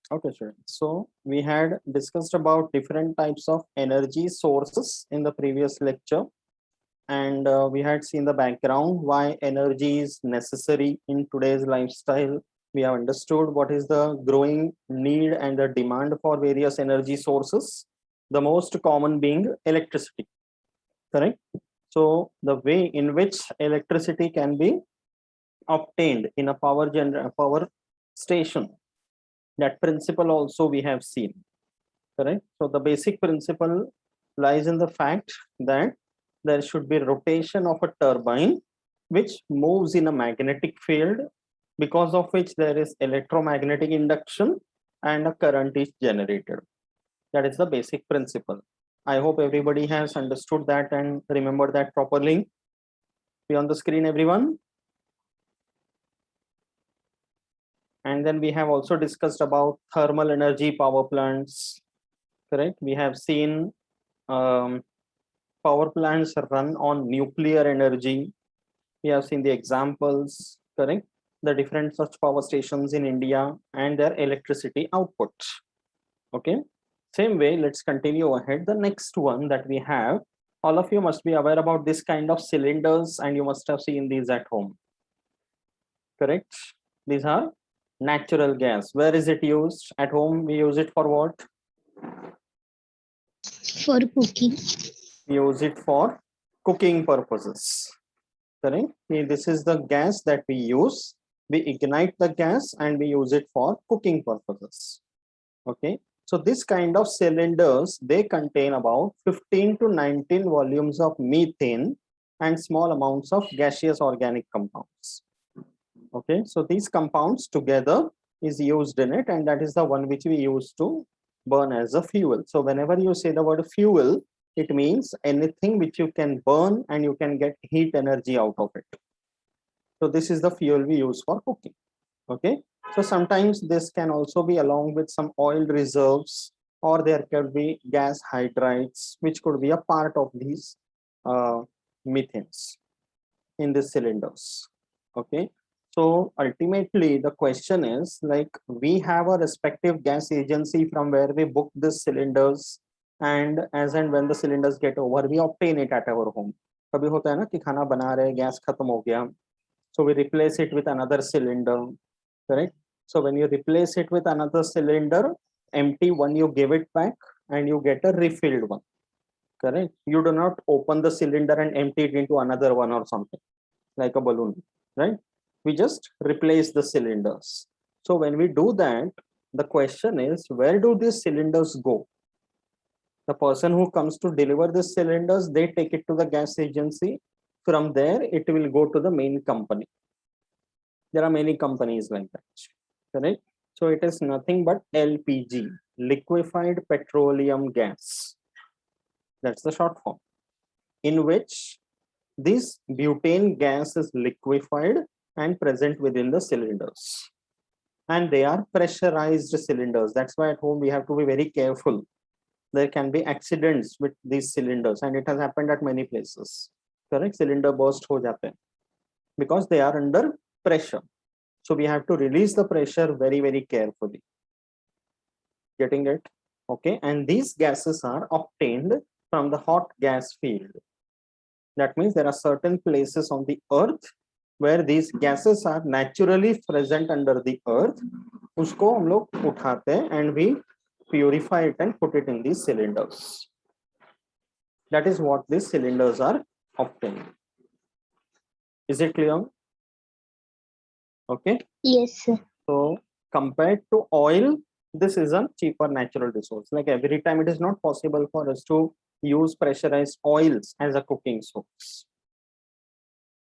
Okay, sure. So we had discussed about different types of energy sources in the previous lecture, and we had seen the background why energy is necessary in today's lifestyle. We have understood what is the growing need and the demand for various energy sources, the most common being electricity, correct? So the way in which electricity can be obtained in a power station, that principle also we have seen, correct? So the basic principle lies in the fact that there should be rotation of a turbine which moves in a magnetic field, because of which there is electromagnetic induction and a current is generated. That is the basic principle. I hope everybody has understood that and remember that properly. Be on the screen, everyone. And then we have also discussed about thermal energy power plants, correct? We have seen power plants run on nuclear energy. We have seen the examples, correct? The different such power stations in India and their electricity output. Okay. Same way, let's continue ahead. The next one that we have, all of you must be aware about this kind of cylinders and you must have seen these at home. Correct? These are natural gas. Where is it used? At home, we use it for what? For cooking. We use it for cooking purposes. Correct? This is the gas that we use. We ignite the gas and we use it for cooking purposes. Okay. So this kind of cylinders, they contain about 15 to 19 volumes of methane and small amounts of gaseous organic compounds. Okay. So these compounds together is used in it, and that is the one which we use to burn as a fuel. So whenever you say the word fuel, it means anything which you can burn and you can get heat energy out of it. So this is the fuel we use for cooking. Okay. So sometimes this can also be along with some oil reserves, or there could be gas hydrides, which could be a part of these methanes in the cylinders. Okay. So ultimately the question is, like, we have a respective gas agency from where we book the cylinders, and as and when the cylinders get over, we obtain it at our home. कभी होता है ना कि खाना बना रहे, gas खत्म हो गया, so we replace it with another cylinder, correct? So when you replace it with another cylinder, empty one, you give it back and you get a refilled one, correct? You do not open the cylinder and empty it into another one or something like a balloon, right? We just replace the cylinders. So when we do that, the question is, where do these cylinders go? The person who comes to deliver the cylinders, they take it to the gas agency. From there, it will go to the main company. There are many companies like that, correct? So it is nothing but LPG, liquefied petroleum gas. That's the short form, in which this butane gas is liquefied and present within the cylinders. And they are pressurized cylinders. That's why at home we have to be very careful. There can be accidents with these cylinders, and it has happened at many places. Correct? Cylinder burst ho jate hain because they are under pressure. So we have to release the pressure very, very carefully. Getting it? Okay. And these gases are obtained from the hot gas field. That means there are certain places on the earth where these gases are naturally present under the earth. Usko hum log uthate hain and we purify it and put it in these cylinders. That is what these cylinders are obtained. Is it clear? Okay. Yes, sir. So compared to oil, this is a cheaper natural resource. Like every time it is not possible for us to use pressurized oils as a cooking source.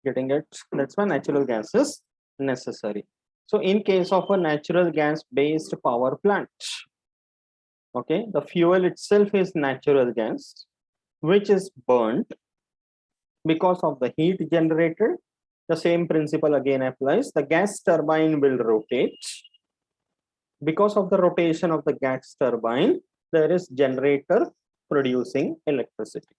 Getting it? That's why natural gas is necessary. So in case of a natural gas based power plant, okay, the fuel itself is natural gas, which is burnt. Because of the heat generated, the same principle again applies. The gas turbine will rotate. Because of the rotation of the gas turbine, there is generator producing electricity.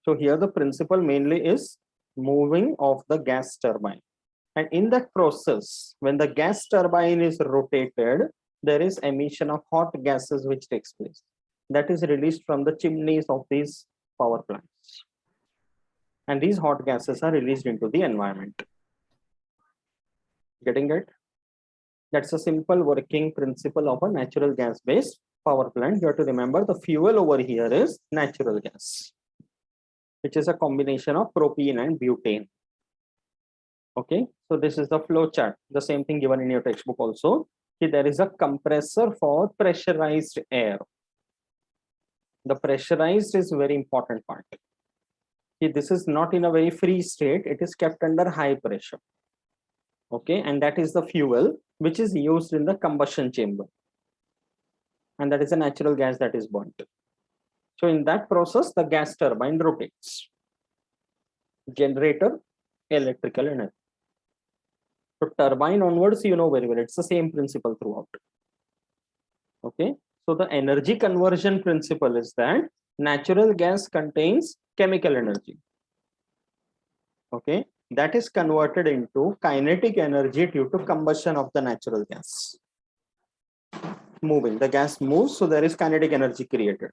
So here the principle mainly is moving of the gas turbine. And in that process, when the gas turbine is rotated, there is emission of hot gases which takes place. That is released from the chimneys of these power plants. And these hot gases are released into the environment. Getting it? That's a simple working principle of a natural gas based power plant. You have to remember the fuel over here is natural gas, which is a combination of propane and butane. Okay, so this is the flow chart. The same thing given in your textbook also. There is a compressor for pressurized air. The pressurized is very important part. This is not in a very free state. It is kept under high pressure. Okay, and that is the fuel which is used in the combustion chamber. And that is a natural gas that is burnt. So in that process, the gas turbine rotates. Generator, electrical energy. So turbine onwards, you know very well, it's the same principle throughout. Okay, so the energy conversion principle is that natural gas contains chemical energy. Okay, that is converted into kinetic energy due to combustion of the natural gas. Moving, the gas moves, so there is kinetic energy created.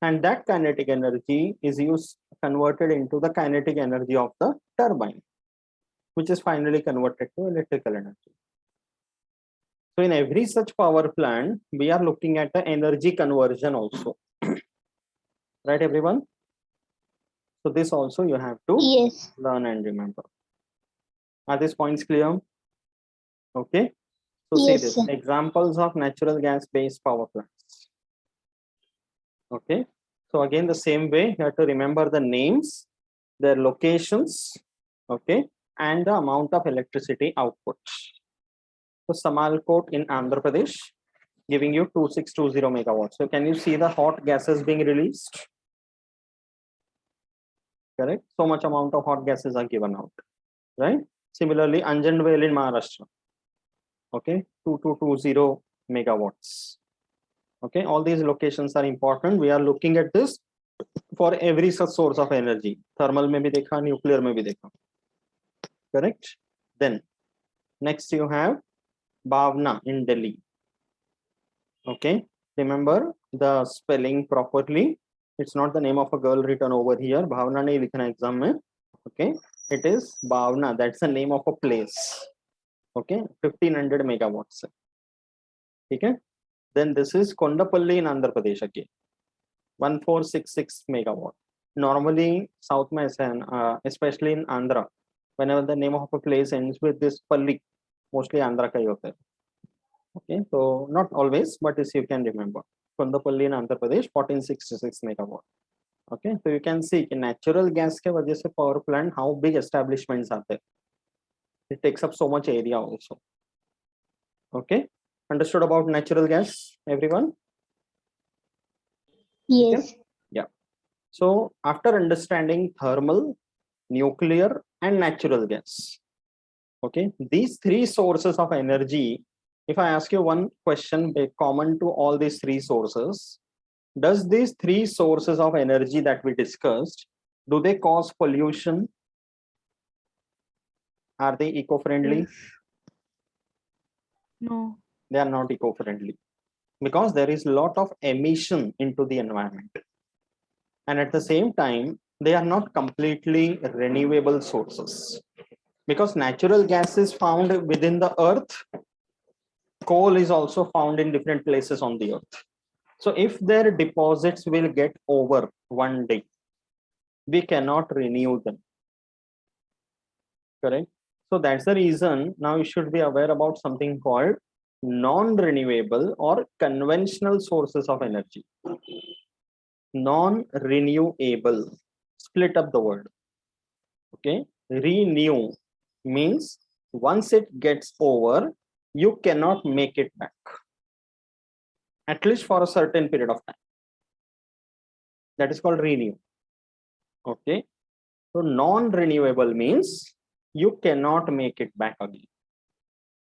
And that kinetic energy is converted into the kinetic energy of the turbine, which is finally converted to electrical energy. So in every such power plant, we are looking at the energy conversion also. Right, everyone? So this also you have to learn and remember. Are these points clear? Okay. So see this, examples of natural gas based power plants. Okay. So again, the same way, you have to remember the names, their locations, okay, and the amount of electricity output. So Samalkot in Andhra Pradesh, giving you 2620 megawatts. So can you see the hot gases being released? Correct. So much amount of hot gases are given out, right? Similarly, Anjanvel in Maharashtra. Okay, 2220 megawatts. Okay, all these locations are important. We are looking at this for every such source of energy. Thermal mein bhi dekha, nuclear mein bhi dekha. Correct. Then next you have Bhavna in Delhi. Okay, remember the spelling properly. It's not the name of a girl written over here. Bhavna nahi likhna exam mein. Okay, it is Bhavna. That's the name of a place. Okay, 1500 megawatts. Okay. Then this is Kondapalli in Andhra Pradesh again, 1466 megawatt. Normally, South Mesan, especially in Andhra, whenever the name of a place ends with this Palli, mostly Andhra ka hi hota hai. Okay, so not always, but as you can remember, Kondapalli in Andhra Pradesh, 1466 megawatt. Okay, so you can see in natural gas ke wajah se power plant, how big establishments are there. It takes up so much area also. Okay. Understood about natural gas, everyone? Yes. Okay? Yeah. So after understanding thermal, nuclear, and natural gas, okay, these three sources of energy, if I ask you one question common to all these three sources, does these three sources of energy that we discussed, do they cause pollution? Are they eco-friendly? No. They are not eco-friendly because there is a lot of emission into the environment. And at the same time, they are not completely renewable sources because natural gas is found within the earth. Coal is also found in different places on the earth. So if their deposits will get over one day, we cannot renew them. Correct? So that's the reason now you should be aware about something called non-renewable or conventional sources of energy. Non-renewable, split up the word. Okay, renew means once it gets over, you cannot make it back, at least for a certain period of time. That is called renew. Okay, so non-renewable means you cannot make it back again,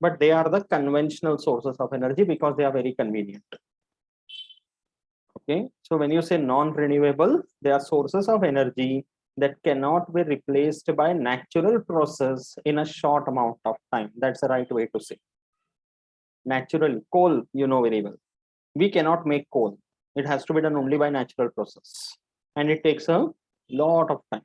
but they are the conventional sources of energy because they are very convenient. Okay, so when you say non-renewable, they are sources of energy that cannot be replaced by natural process in a short amount of time. That's the right way to say. Naturally, coal, you know very well. We cannot make coal. It has to be done only by natural process. And it takes a lot of time.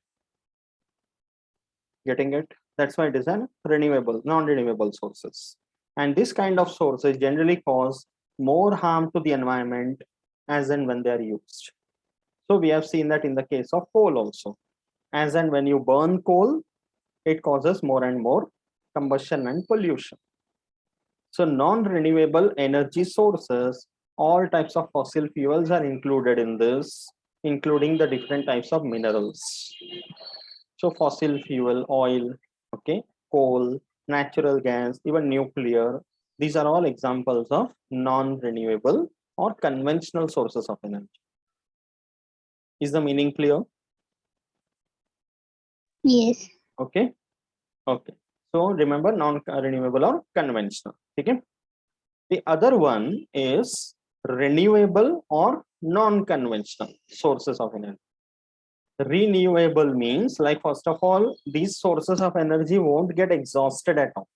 Getting it? That's why it is an renewable, non-renewable sources. And this kind of sources generally cause more harm to the environment as and when they are used. So we have seen that in the case of coal also. As and when you burn coal, it causes more and more combustion and pollution. So non-renewable energy sources, all types of fossil fuels are included in this, including the different types of minerals. So fossil fuel, oil, okay, coal, natural gas, even nuclear, these are all examples of non-renewable or conventional sources of energy. Is the meaning clear? Yes. Okay. Okay. So remember non-renewable or conventional. Okay. The other one is renewable or non-conventional sources of energy. Renewable means, like, first of all, these sources of energy won't get exhausted at all.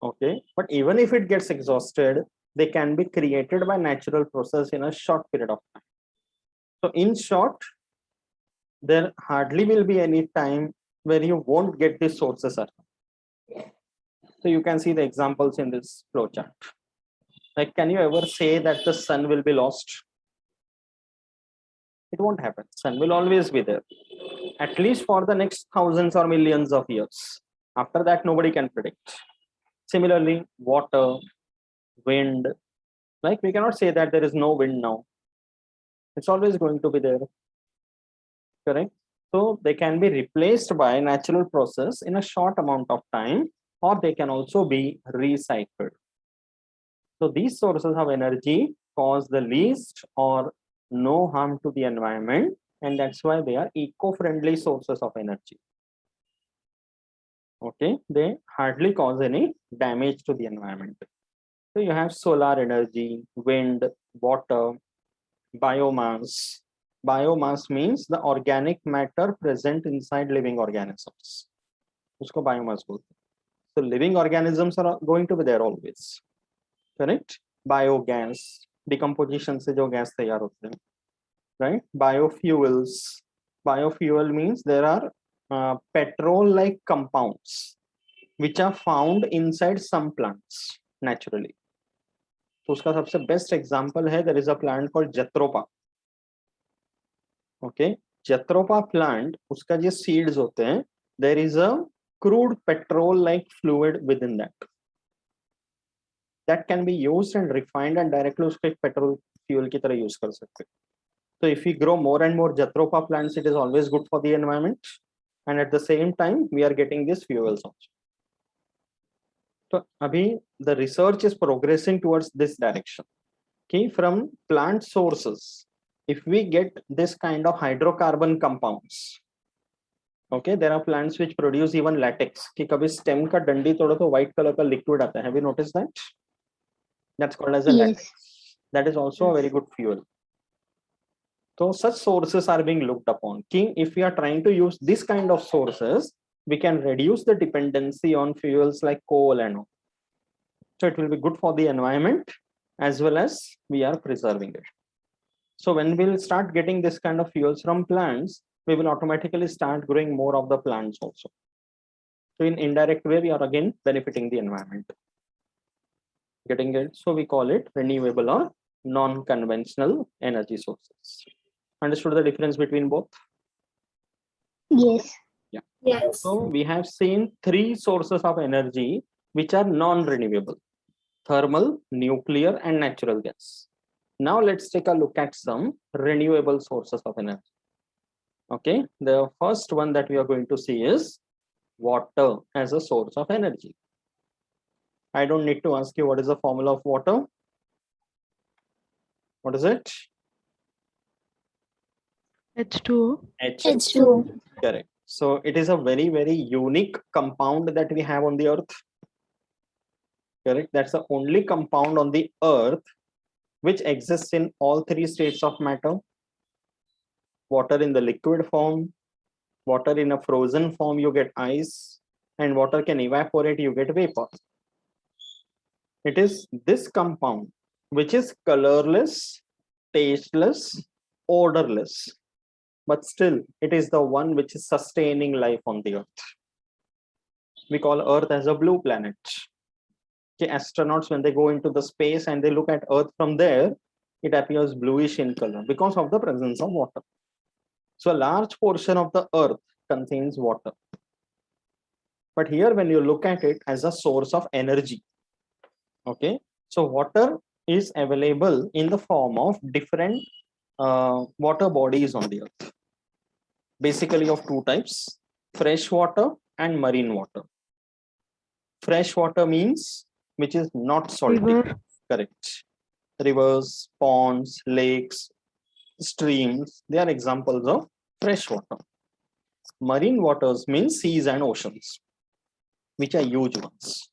Okay. But even if it gets exhausted, they can be created by natural process in a short period of time. So in short, there hardly will be any time where you won't get these sources at all. So you can see the examples in this flowchart. Like, can you ever say that the sun will be lost? It won't happen. Sun will always be there, at least for the next thousands or millions of years. After that, nobody can predict. Similarly, water, wind, like, we cannot say that there is no wind now. It's always going to be there. Correct? So they can be replaced by natural process in a short amount of time, or they can also be recycled. So these sources of energy cause the least or no harm to the environment, and that's why they are eco-friendly sources of energy. Okay, they hardly cause any damage to the environment. So you have solar energy, wind, water, biomass. Biomass means the organic matter present inside living organisms. Usko biomass bolte hain. So living organisms are going to be there always. Correct? Biogas, decomposition से जो gas तैयार होते हैं, right? Biofuels. Biofuel means there are petrol-like compounds which are found inside some plants naturally. तो उसका सबसे best example है, there is a plant called Jatropha. Okay, Jatropha plant, उसका जो seeds होते हैं, there is a crude petrol-like fluid within that. That can be used and refined and directly उसको एक petrol fuel की तरह use कर सकते हैं. So if we grow more and more Jatropha plants, it is always good for the environment, and at the same time we are getting these fuels also. So abhi the research is progressing towards this direction. Okay, from plant sources, if we get this kind of hydrocarbon compounds, okay, there are plants which produce even latex. कि कभी stem का डंडी तोड़ो तो white color का liquid आता है. Have you noticed that? That's called as a latex. That is also a very good fuel. So such sources are being looked upon. If we are trying to use this kind of sources, we can reduce the dependency on fuels like coal and all. So it will be good for the environment as well as we are preserving it. So when we'll start getting this kind of fuels from plants, we will automatically start growing more of the plants also. So in indirect way, we are again benefiting the environment. Getting it? So we call it renewable or non-conventional energy sources. Understood the difference between both? Yes. Yeah. Yes. So we have seen three sources of energy which are non-renewable: thermal, nuclear, and natural gas. Now let's take a look at some renewable sources of energy. Okay, the first one that we are going to see is water as a source of energy. I don't need to ask you what is the formula of water. What is it? H2O. H2O. Correct. So it is a very, very unique compound that we have on the earth. Correct. That's the only compound on the earth which exists in all three states of matter. water in the liquid form, water in a frozen form, you get ice, and water can evaporate, you get vapor. It is this compound which is colorless, tasteless, odorless, but still it is the one which is sustaining life on the earth. We call Earth as a blue planet. Okay, astronauts, when they go into the space and they look at Earth from there, it appears bluish in color because of the presence of water. So a large portion of the Earth contains water. But here, when you look at it as a source of energy, okay, so water is available in the form of different water bodies on the earth, basically of two types: fresh water and marine water. Fresh water means which is not salty. River. Correct. Rivers, ponds, lakes, streams, they are examples of fresh water. Marine waters means seas and oceans, which are huge ones.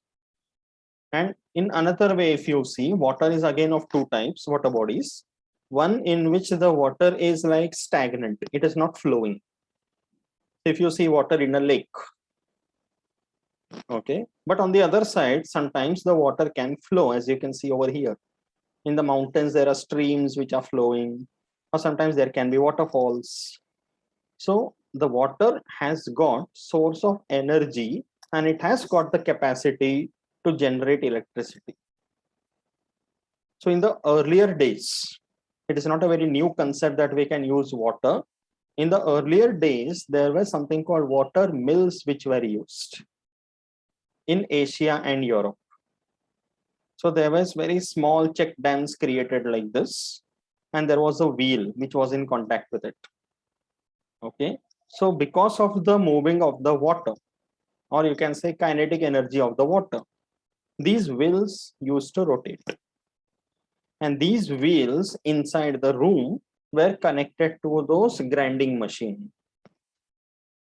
And in another way, if you see, water is again of two types, water bodies. One in which the water is like stagnant, it is not flowing. If you see water in a lake, okay, but on the other side, sometimes the water can flow, as you can see over here. In the mountains, there are streams which are flowing, or sometimes there can be waterfalls. So the water has got source of energy, and it has got the capacity to generate electricity. So in the earlier days, it is not a very new concept that we can use water. In the earlier days, there was something called water mills which were used in Asia and Europe. So there was very small check dams created like this, and there was a wheel which was in contact with it. Okay, so because of the moving of the water, or you can say kinetic energy of the water, these wheels used to rotate. And these wheels inside the room were connected to those grinding machine.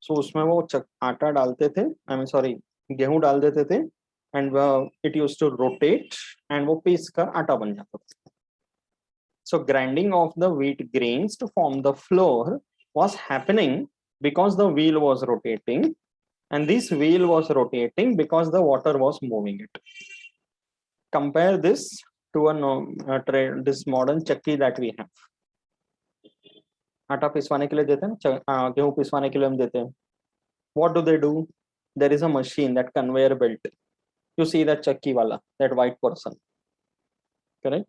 So उसमें वो आटा डालते थे, I mean sorry, गेहूं डाल देते थे, and it used to rotate, and वो पीस कर आटा बन जाता था. So grinding of the wheat grains to form the flour was happening because the wheel was rotating, and this wheel was rotating because the water was moving it. Compare this to this modern chakki that we have. आटा पिसवाने के लिए देते हैं, गेहूं पिसवाने के लिए हम देते हैं. What do they do? There is a machine, that conveyor belt. You see that chakki wala, that white person. Correct?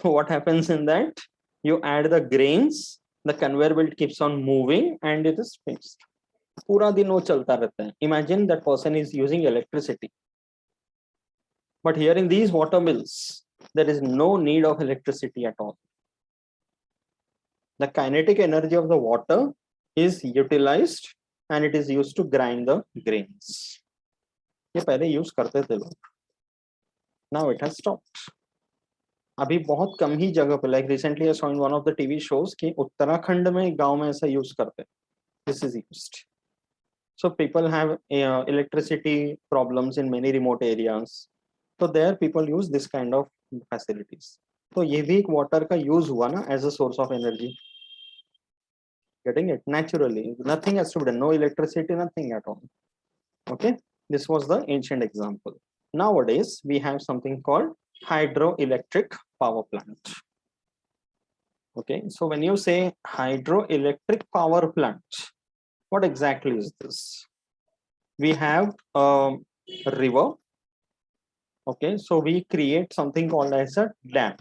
So what happens in that? You add the grains, the conveyor belt keeps on moving, and it is fixed. पूरा दिन वो चलता रहता है. Imagine that person is using electricity. But here in these water mills, there is no need of electricity at all. The kinetic energy of the water is utilized, and it is used to grind the grains. ये पहले use करते थे लोग. Now it has stopped. अभी बहुत कम ही जगह पे, like recently I saw in one of the TV shows कि उत्तराखंड में गांव में ऐसा use करते हैं. This is used. So people have electricity problems in many remote areas. So there people use this kind of facilities. तो ये भी एक water का use हुआ ना as a source of energy. Getting it? Naturally, nothing has to be done. No electricity, nothing at all. Okay, this was the ancient example. Nowadays, we have something called hydroelectric power plant. Okay, so when you say hydroelectric power plant, what exactly is this? We have a river. Okay, so we create something called as a dam.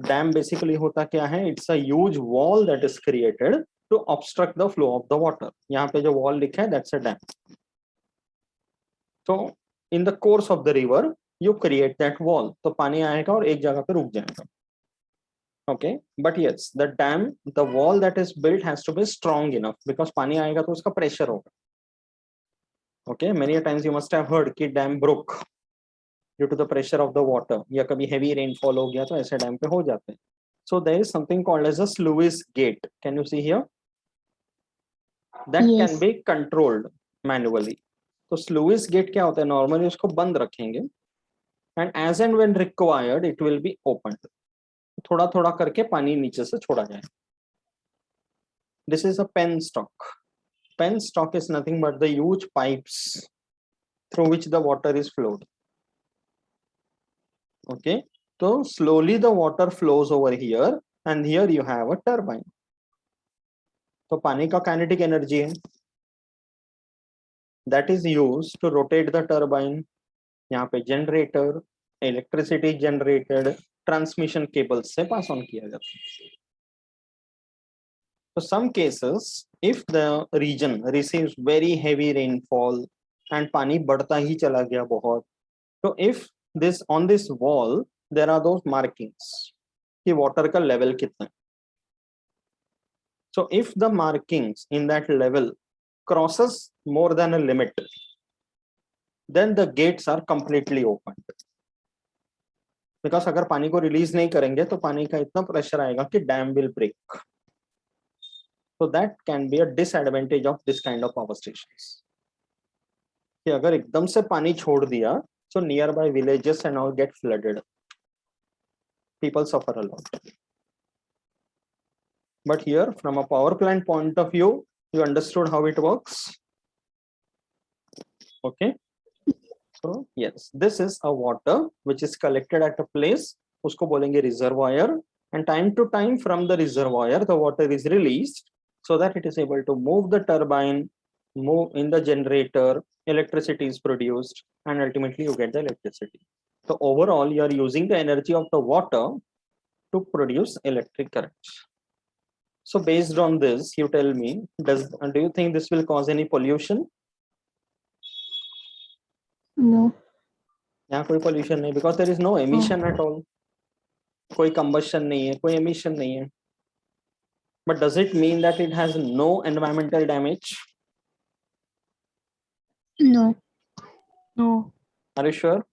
Dam basically होता क्या है? It's a huge wall that is created to obstruct the flow of the water. यहाँ पे जो wall लिखा है, that's a dam. So in the course of the river, you create that wall. तो पानी आएगा और एक जगह पे रुक जाएगा. Okay, but yes, the dam, the wall that is built has to be strong enough because पानी आएगा तो उसका pressure होगा. Okay, many a times you must have heard कि dam broke due to the pressure of the water, या कभी heavy rainfall हो गया तो ऐसे डैम पे हो जाते हैं. So there is something called as a sluice gate. Can you see here? That Yes. can be controlled manually. तो sluice gate क्या होता है? Normally उसको बंद रखेंगे, and as and when required, it will be opened. थोड़ा थोड़ा करके पानी नीचे से छोड़ा जाए. This is a penstock. Penstock is nothing but the huge pipes through which the water is flowed. Okay, so slowly the water flows over here, and here you have a turbine. तो पानी का kinetic energy है, that is used to rotate the turbine. यहाँ पे generator, electricity generated, transmission cables से pass on किया जाता है. So some cases, if the region receives very heavy rainfall and पानी बढ़ता ही चला गया बहुत, so if this on this wall there are those markings कि water का level कितना है. So if the markings in that level crosses more than a limit, then the gates are completely opened. Because अगर पानी को release नहीं करेंगे तो पानी का इतना pressure आएगा कि dam will break. So that can be a disadvantage of this kind of power stations. कि अगर एकदम से पानी छोड़ दिया, so nearby villages and all get flooded. People suffer a lot. But here, from a power plant point of view, you understood how it works. Okay. So yes, this is a water which is collected at a place. उसको बोलेंगे reservoir. And time to time from the reservoir, the water is released so that it is able to move the turbine, move in the generator, electricity is produced, and ultimately you get the electricity. So overall, you are using the energy of the water to produce electric current. So based on this, you tell me, do you think this will cause any pollution? No. यहाँ कोई pollution नहीं, because there is no emission at all. कोई combustion नहीं है, कोई emission नहीं है. But does it mean that it has no environmental damage? No. No. Are you sure?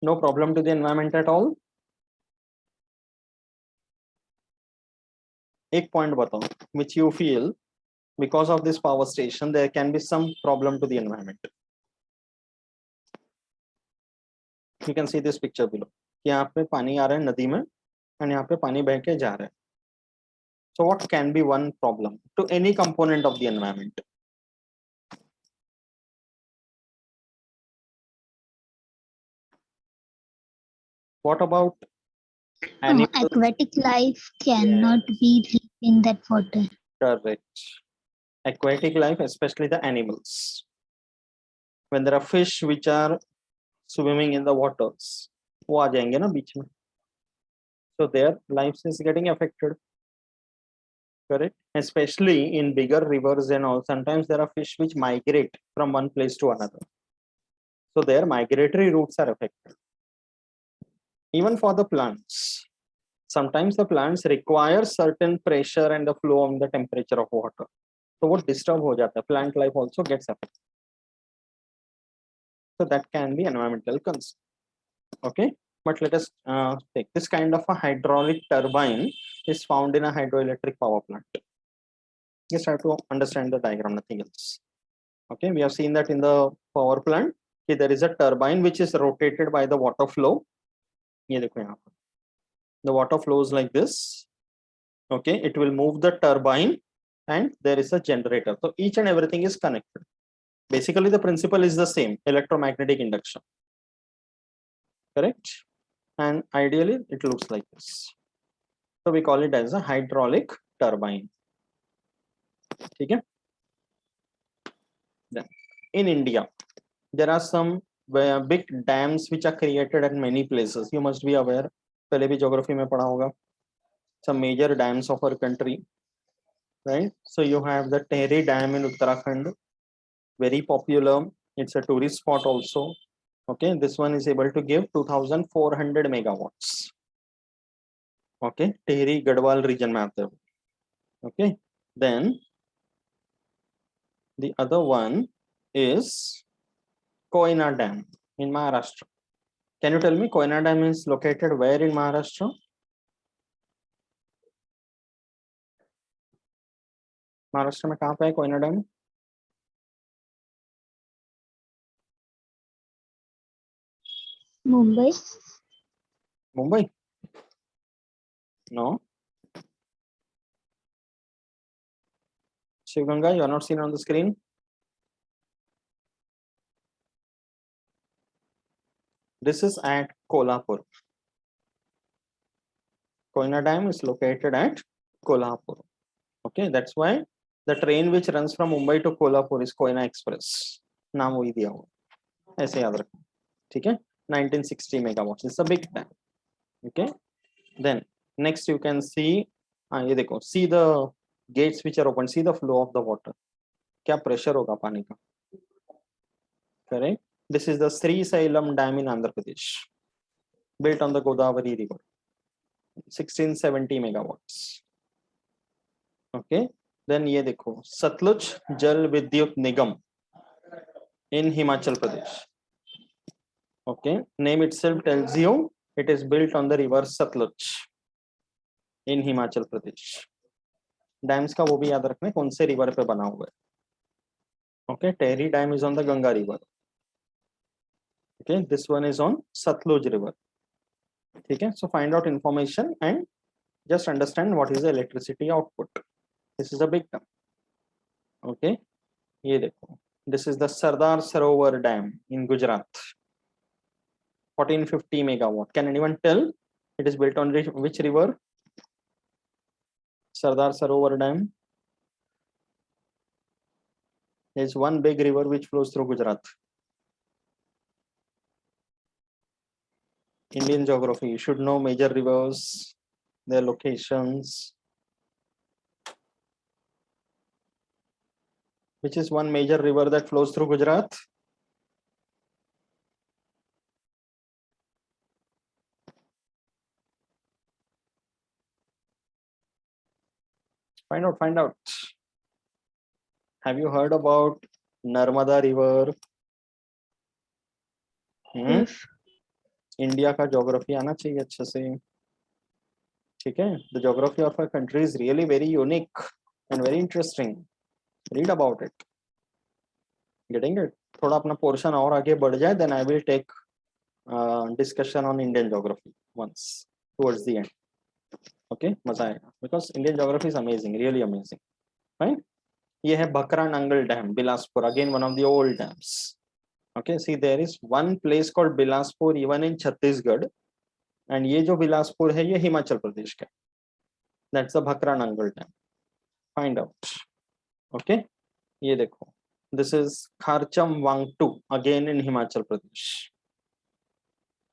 No problem to the environment at all? एक point बताओ, which you feel because of this power station there can be some problem to the environment. You can see this picture below. यहाँ पे पानी आ रहा है नदी में, and यहाँ पे पानी बह के जा रहा है. So what can be one problem to any component of the environment? What about animals? Aquatic life cannot be live in that water. Correct. Aquatic life, especially the animals. When there are fish which are swimming in the waters, वो आ जाएंगे ना बीच में. So their lives is getting affected. Correct. Especially in bigger rivers and all, sometimes there are fish which migrate from one place to another. So their migratory routes are affected. Even for the plants, sometimes the plants require certain pressure and the flow and the temperature of water. So what disturb हो जाता है, plant life also gets affected. So that can be environmental concern. Okay, but let us take this kind of a hydraulic turbine is found in a hydroelectric power plant. Just have to understand the diagram, nothing else. Okay, we have seen that in the power plant, okay, there is a turbine which is rotated by the water flow. ये देखो यहाँ पर. The water flows like this. Okay, it will move the turbine and there is a generator. So each and everything is connected. Basically, the principle is the same, electromagnetic induction. Correct? And ideally, it looks like this. So we call it as a hydraulic turbine. Okay? Then in India, there are some big dams which are created at many places. You must be aware. पहले भी geography में पढ़ा होगा. Some major dams of our country, right? So you have the Tehri Dam in Uttarakhand, very popular. It's a tourist spot also. Okay, this one is able to give 2,400 megawatts. Okay, Tehri Gadwal region में आते हो. Okay, then the other one is Koyna Dam in Maharashtra. Can you tell me Koyna Dam is located where in Maharashtra? Maharashtra में कहाँ पे है Koyna dam? Mumbai. Mumbai? No. Shivganga, you are not seen on the screen. This is at Kolhapur. Koyna Dam is located at Kolhapur. Okay, that's why the train which runs from Mumbai to Kolhapur is Koyna Express. नाम वही दिया हुआ, ऐसे याद रखो, ठीक है. 1960 megawatts. It's a big dam. Okay. Then next you can see, ये देखो, see the gates which are open. See the flow of the water. क्या pressure होगा पानी का? Correct. This is the Sri Sailam Dam in Andhra Pradesh, built on the Godavari River. 1670 megawatts. Okay. Then ये देखो, Satluj Jal Vidyut Nigam in Himachal Pradesh. Okay. Name itself tells you it is built on the river Satluj in Himachal Pradesh. Dams का वो भी याद रखना है कौन से river पे बना हुआ है. Okay. Tehri Dam is on the Ganga River. Okay. This one is on Satluj River. Okay. So find out information and just understand what is the electricity output. This is a big dam. Okay. ये देखो. This is the Sardar Sarovar Dam in Gujarat. 1450 megawatt. Can anyone tell it is built on which river? Sardar Sarovar Dam. There is one big river which flows through Gujarat. Indian geography. You should know major rivers, their locations. Which is one major river that flows through Gujarat? Find out, find out. Have you heard about Narmada River? Yes. India का geography आना चाहिए अच्छे से, ठीक है. The geography of a country is really very unique and very interesting. Read about it. Getting it. थोड़ा अपना portion और आगे बढ़ जाए, then I will take discussion on Indian geography once towards the end. Okay, मजा आएगा because Indian geography is amazing, really amazing. Right. ये है Bhakra Nangal dam, Bilaspur, again one of the old dams. Okay, see there is one place called Bilaspur even in Chhattisgarh, and ये जो बिलासपुर है ये हिमाचल प्रदेश का. That's the Bhakra Nangal Dam. Find out. Okay, ये देखो, this is Kharcham Wangtu again in Himachal Pradesh.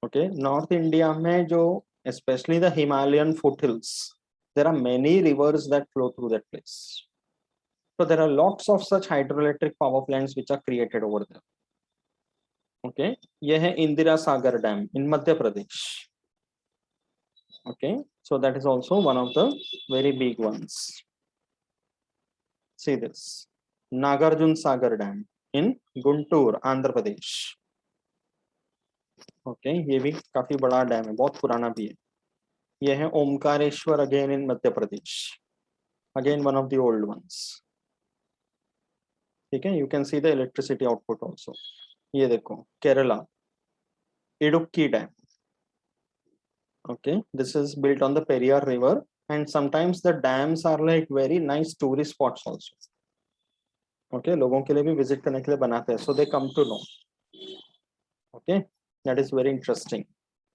Okay, North India में जो especially the Himalayan foothills, there are many rivers that flow through that place. So there are lots of such hydroelectric power plants which are created over there. Okay, ये है Indira Sagar dam in Madhya Pradesh. Okay, so that is also one of the very big ones. See this, Nagarjun Sagar Dam in Guntur, Andhra Pradesh. Okay, ये भी काफी बड़ा dam है, बहुत पुराना भी है. ये है Omkareshwar again in Madhya Pradesh, again one of the old ones. ठीक है, you can see the electricity output also. ये देखो Kerala, Idukki dam. Okay, this is built on the Periyar River, and sometimes the dams are like very nice tourist spots also. Okay, लोगों के लिए भी visit करने के लिए बनाते हैं, so they come to know. Okay, that is very interesting.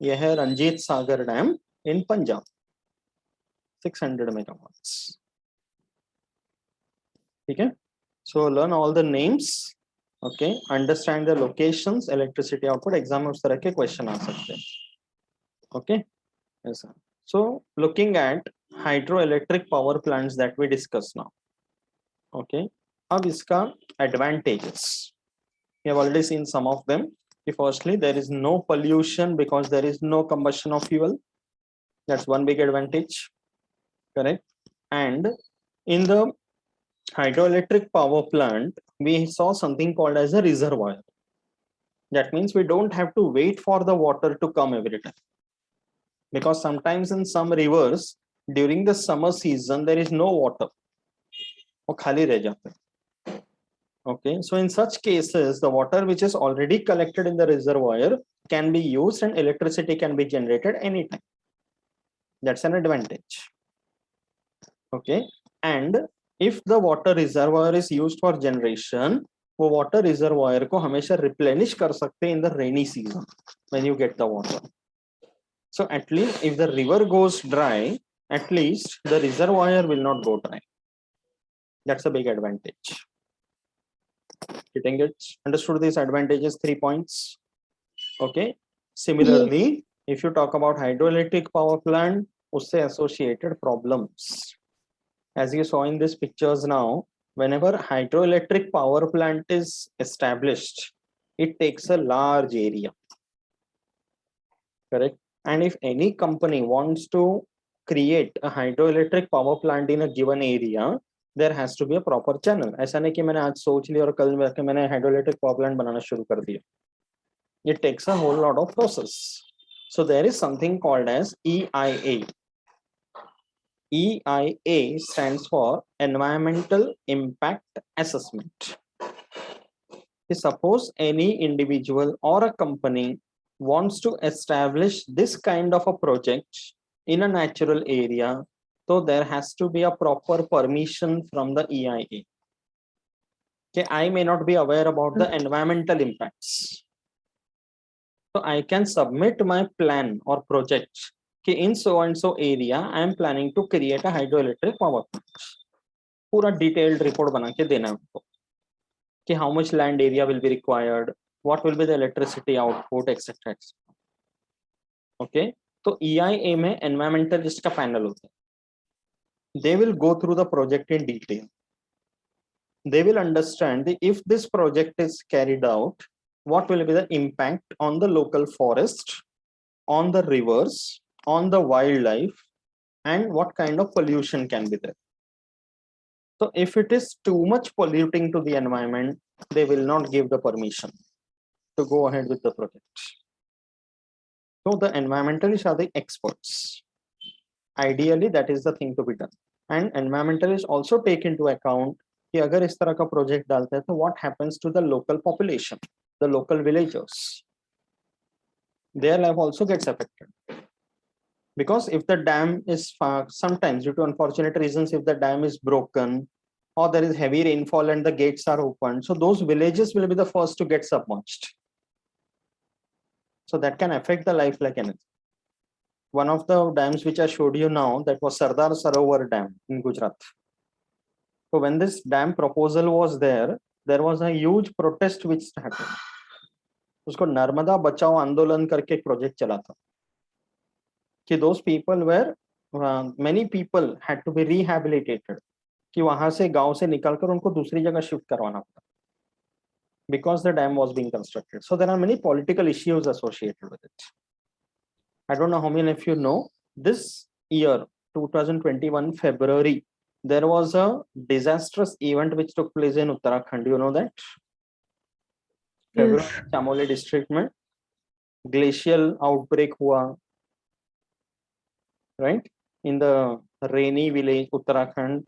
ये है Ranjit Sagar dam in Punjab, 600 megawatts. ठीक है, so learn all the names. Okay, understand the locations, electricity output. Exam में उस तरह के question आ सकते हैं. Okay. Yes, sir. So looking at hydroelectric power plants that we discuss now. Okay, अब इसका advantages, we have already seen some of them. Firstly, there is no pollution because there is no combustion of fuel. That's one big advantage. Correct. And in the hydroelectric power plant, we saw something called as a reservoir. That means we don't have to wait for the water to come every time. Because sometimes in some rivers during the summer season there is no water, वो खाली रह जाते हैं. Okay, so in such cases the water which is already collected in the reservoir can be used and electricity can be generated anytime. That's an advantage. Okay, and if the water reservoir is used for generation, वो water reservoir को हमेशा replenish कर सकते हैं in the rainy season when you get the water. So at least if the river goes dry, at least the reservoir will not go dry. That's a big advantage. Getting it? Understood these advantages, 3 points. Okay. Similarly, if you talk about hydroelectric power plant, usse associated problems. As you saw in these pictures now, whenever hydroelectric power plant is established, it takes a large area. Correct? And if any company wants to create a hydroelectric power plant in a given area, there has to be a proper channel. ऐसा नहीं कि मैंने आज सोच लिया और कल मैंने हाइड्रोइलेक्ट्रिक पावर प्लांट बनाना शुरू कर दिया. It takes a whole lot of process. So there is something called as EIA. EIA stands for Environmental Impact Assessment. Suppose any individual or a company wants to establish this kind of a project in a natural area, so there has to be a proper permission from the EIA. Okay, I may not be aware about the environmental impacts. So I can submit my plan or project कि in so and so area I am planning to create a hydroelectric power plant. पूरा detailed report बना के देना है उनको कि how much land area will be required, what will be the electricity output, etc. Okay, तो EIA में environmentalist का panel होता है. They will go through the project in detail. They will understand if this project is carried out, what will be the impact on the local forest, on the rivers, on the wildlife, and what kind of pollution can be there. So if it is too much polluting to the environment, they will not give the permission to go ahead with the project. So the environmentalists are the experts. Ideally, that is the thing to be done. And environmentalists also take into account कि अगर इस तरह का project डालते हैं तो what happens to the local population, the local villagers. Their life also gets affected. Because if the dam is sometimes due to unfortunate reasons, if the dam is broken or there is heavy rainfall and the gates are opened, so those villages will be the first to get submerged. So that can affect the life like anything. One of the dams which I showed you now, that was Sardar Sarovar Dam in Gujarat. So when this dam proposal was there was a huge protest which happened. उसको नर्मदा बचाओ आंदोलन करके एक project चला था कि those people were many people had to be rehabilitated कि वहां से गांव से निकलकर उनको दूसरी जगह शिफ्ट करवाना पड़ा because the dam was being constructed. So there are many political issues associated with it. I don't know how many of you know, this year 2021 February there was a disastrous event which took place in Uttarakhand. You know that? February, Chamoli district में glacial outbreak हुआ, right? In the rainy village Uttarakhand,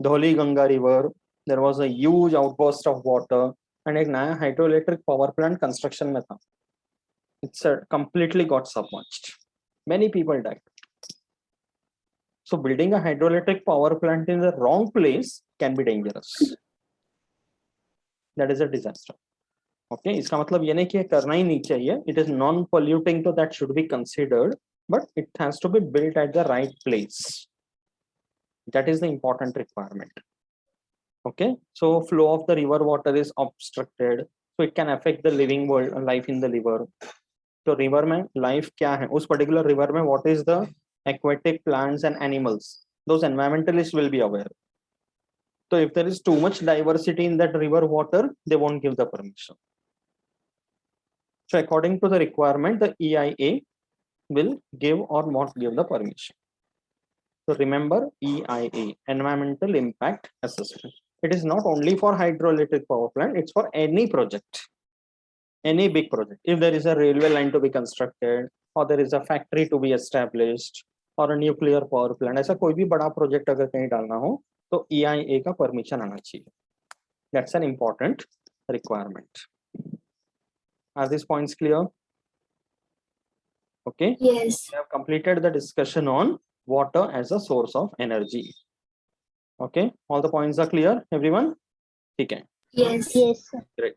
Dholi Ganga river, there was a huge outburst of water and एक नया hydroelectric power plant construction में था. It's completely got submerged. Many people died. So building a hydroelectric power plant in the wrong place can be dangerous. That is a disaster. Okay, इसका मतलब ये नहीं कि करना ही नहीं चाहिए. It is non-polluting, so that should be considered, but it has to be built at the right place. That is the important requirement. Okay, so flow of the river water is obstructed, so it can affect the living world life in the river. So river में life क्या है? उस particular river में what is the aquatic plants and animals? Those environmentalists will be aware. So if there is too much diversity in that river water, they won't give the permission. So according to the requirement, the EIA will give or not give the permission. So remember EIA, Environmental Impact Assessment. It is not only for hydroelectric power plant, it's for any project, any big project. If there is a railway line to be constructed, or there is a factory to be established, or a nuclear power plant, ऐसा कोई भी बड़ा project अगर कहीं डालना हो, तो EIA का permission आना चाहिए. That's an important requirement. Are these points clear? Okay. Yes. We have completed the discussion on water as a source of energy. Okay, all the points are clear, everyone? ठीक है. Yes. Yes, sir. Great.